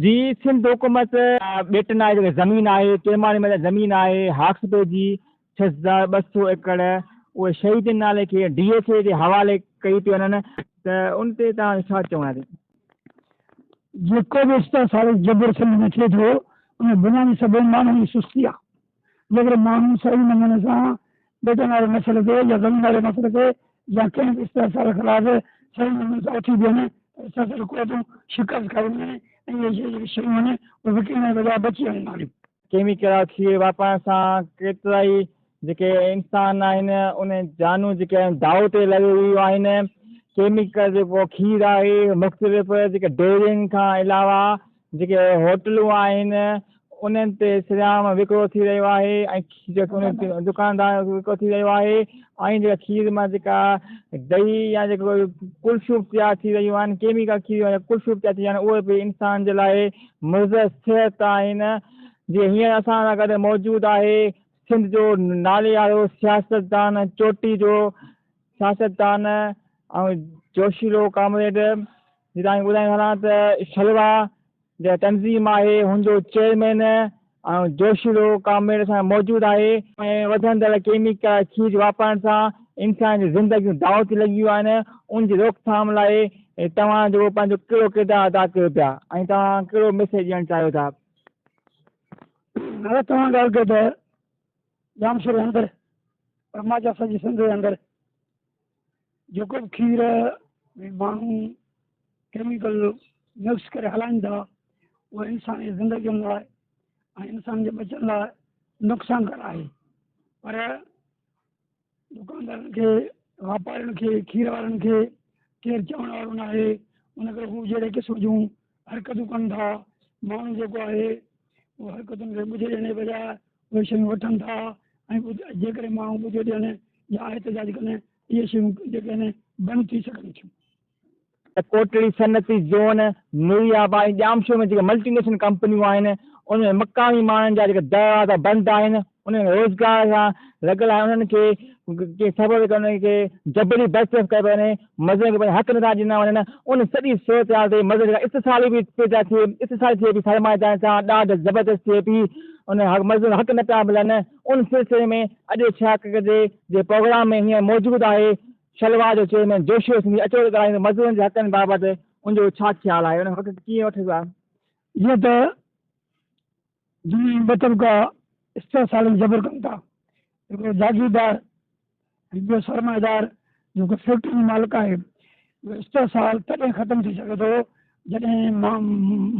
जी सिंध हुकूमत बेटन आहे जेके ज़मीन आहे केमाणी में ज़मीन आहे हाक्सबे जी 6200 एकड़ उहे शहीद नाले खे DSA जे हवाले कई थी वञनि त उन ते तव्हां छा चवणा थी? जेको बि सारे जबर सिंध में थिए थो उन बुनियादी सभु माण्हुनि जी सुस्ती आहे। जेकर माण्हू सही नमूने सां बेटन वारे मसइले ते या ज़मीन वारे मसइले ते या कंहिं बि इस्तेसाल ख़िलाफ़ सही नमूने सां उथी बीहनि इस्तेसाल कोर्टूं शिकस्त कनि ऐं इहे शयूं आहिनि उहे विकिरण जे बजाय बची वञनि माण्हू। केमिकल खीर वापरण सां केतिरा ई जेके इंसान आहिनि उन जानू जेके आहिनि दाव ते लॻी वियूं आहिनि। केमिकल जेको खीर आहे मुख़्तलिफ़ जेके डेयरियुनि खां अलावा जेके होटलूं आहिनि उन्हनि ते सिरियाम विकिरो थी रहियो आहे ऐं जेको उन दुकानदार विकिरो थी रहियो आहे ऐं जेका खीर मां जेका दही या जेको कुल्फियूं तयारु थी रहियूं आहिनि केमिकल खीर कुल्फियूं तयारु थी रहियूं आहिनि उहे बि इंसान जे लाइ मुज़र सिहत आहिनि। जीअं हींअर असां सां गॾु मौजूदु आहे सिंध जो नाले वारो सियासतदान चोटी जो सियासतदान ऐं जोशीलो कामरेड जी तव्हांखे ॿुधाइणु हलां त शलवा जेका तनज़ीम आहे हुनजो चेयरमैन ऐं जोशीलो कामरेड सां मौजूदु आहे ऐं वधंदड़ केमिकल खीर वापरण सां इंसान जी ज़िंदगियूं दाव ते लॻी वियूं आहिनि। उनजी रोकथाम लाइ तव्हांजो पंहिंजो कहिड़ो किरदारु अदा कयो पिया ऐं तव्हां कहिड़ो मैसेज ॾियणु चाहियो था? हाणे तव्हां ॻाल्हि कयो त जाम शहर अंदरि पर मां चवां सॼी सिंध जे अंदरि जेको बि खीर माण्हू केमिकल मिक्स करे हलाइनि था उहो इंसान जी ज़िंदगियुनि लाइ ऐं इंसान जे बचण लाइ नुक़सानदार आहे। पर दुकानदारनि खे वापारियुनि खे खीर वारनि खे केरु चवण वारो न आहे। उन करे हू जहिड़े क़िस्म जूं हरकतूं कनि था माण्हू जेको आहे उहो हरकतुनि खे ॿुधे ॾियण जे बजाय उहे शयूं वठनि था ऐं जेकॾहिं माण्हू ॿुधे ॾियनि या एहतजाज कनि इहे शयूं जेके आहिनि बंदि थी सघनि थियूं। कोटड़ी सनती जोन नूरियाबाई जामशो में जेके मल्टीनेशनल कंपनियूं आहिनि उनमें मक़ामी माण्हुनि जा जेके दरवाज़ा बंदि आहिनि उनमें रोज़गार सां लॻल आहे उन्हनि खे ख़बर उन्हनि खे जबरी बर्तरफ़ कयो वञे मज़दूर खे हक़ नथा ॾिना वञनि। उन सॼी सूरत हाल ते मज़दूर जा इस्तेसाली बि पैदा थिए इस्तेसाली थिए पई सरमाएदार सां ॾाढ ज़बरदस्त थिए पई उन मज़दूर हक़ न पिया मिलनि। उन सिलसिले में अॼु छा कजे जे प्रोग्राम में हीअं मौजूदु आहे शलवा जो चेयरमैन जोशीअ सिंधी अचो ॻाल्हाईंदो मज़दूरनि जे हक़नि बाबति उनजो छा ख़्यालु आहे उन हक़ कीअं वठिबो आहे? जीअं त दुनिया ॿ तबक़ा इस्तेसाल जबर कनि था हिकिड़ो जागीरदार ॿियो सरमाएदार जेको फैक्ट्री जो मालिक आहे उहो इस्तेसाल तॾहिं ख़तमु थी सघे थो जॾहिं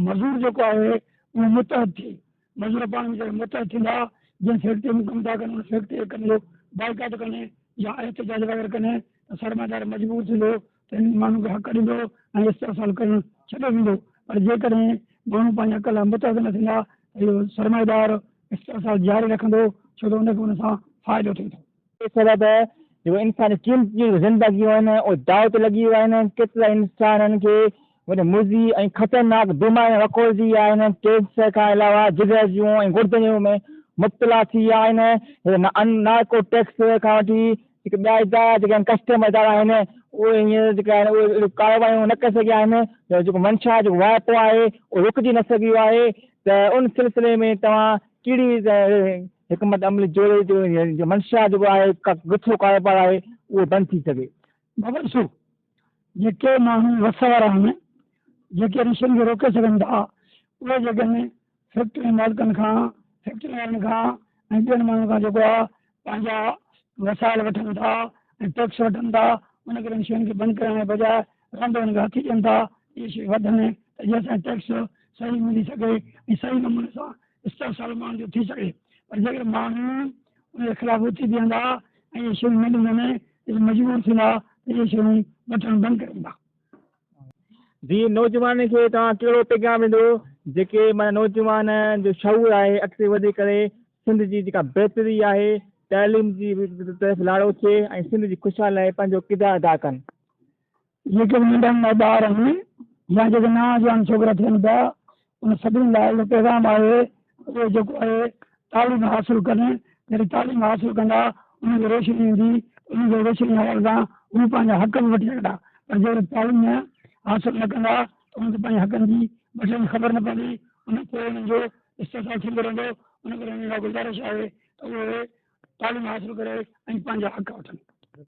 मज़दूर जेको आहे उहो मुतहद थिए। मज़दूर पाण में जॾहिं मुतहद थींदा जंहिं फैक्ट्री में कमु था कनि उन फैक्ट्री कनि जो बाइकाट कनि या एहतजाज वग़ैरह कनि त सरमाएदार मजबूर थींदो त इन माण्हू खे हक़ ॾींदो ऐं इस्तेसाल करणु छॾे ॾींदो। पर जेकॾहिं माण्हू पंहिंजे हक़ लाइ मुतहद न थींदा त इहो सरमाएदार इस्तेसाल जारी रखंदो छो त उनखे उन सां फ़ाइदो थिए थो। सबब जेको इंसान कीमती ज़िंदगियूं आहिनि उहे दाव ते लॻी विया आहिनि। केतिरा इंसाननि खे वॾे मुज़ी ऐं ख़तरनाक बीमारियूं वकोड़जी विया आहिनि। कैंसर खां अलावा जिगर जूं ऐं गुर्दनि में मुब्तला थी विया आहिनि। नार्को टैक्स खां वठी जेके ॿिया इदारा जेके आहिनि कस्टम इदारा आहिनि उहे हींअर जेके आहिनि उहे कारवायूं न करे सघिया आहिनि। जेको मंशा जेको वाइपो आहे उहो रुकिजी न सघियो आहे। त उन सिलसिले में तव्हां कहिड़ी हिकमत अमली जोड़े जो मंशा जेको आहे गुथो कारोबार आहे उहो बंदि थी सघे? बाबा ॾिसो जेके माण्हू वस वारा आहिनि जेके रिश्वत खे रोके सघनि था उहे जेके आहिनि फैक्ट्री मालिकनि खां फैक्ट्री वारनि खां ऐं ॿियनि माण्हुनि खां जेको आहे पंहिंजा वसाइल वठनि था ऐं टैक्स वठनि था उन करे इन शयुनि खे बंदि करण जे बजाय रंध हुननि खे हथी ॾियनि था इहे शयूं वधनि त जंहिंसां टैक्स सही मिली सघे ऐं सही नमूने सां इस्तेसाल माण्हुनि जो थी सघे। पर जेकर माण्हू उनजे ख़िलाफ़ु उथी बीहंदा ऐं इहे शयूं न ॾींदनि मजबूर थींदा त इहे शयूं वठणु बंदि करींदा। जी नौजवान खे तव्हां कहिड़ो पैगाम ॾींदो जेके माना नौजवान जो शऊर आहे अॻिते वधी करे सिंध जी जेका बहितरी आहे तइलीम जी तरफ़ लाड़ो थिए ऐं सिंध जी ख़ुशहाली लाइ पंहिंजो किरदारु अदा कनि? जेके नंढा नंढा ॿार आहिनि या जेके नवाजवान छोकिरा थियनि पिया उन सभिनी लाइ इहो पैगाम आहे उहे जेको आहे तालीम हासिलु कनि। जॾहिं तालीम हासिलु कंदा उनखे रोशनी ईंदी उनखे रोशनी हवण सां उहे पंहिंजा हक़ बि वठी सघंदा। पर जेकर तालीम हासिलु न कंदा त उनखे पंहिंजे हक़नि जी ॿ टे ख़बर न पवंदी उनखे उन्हनि जो इस्तेसाल थींदो रहंदो। उन करे उन्हनि खां गुज़ारिश आहे त उहे तालीम हासिल करे ऐं पंहिंजा हक़ वठनि।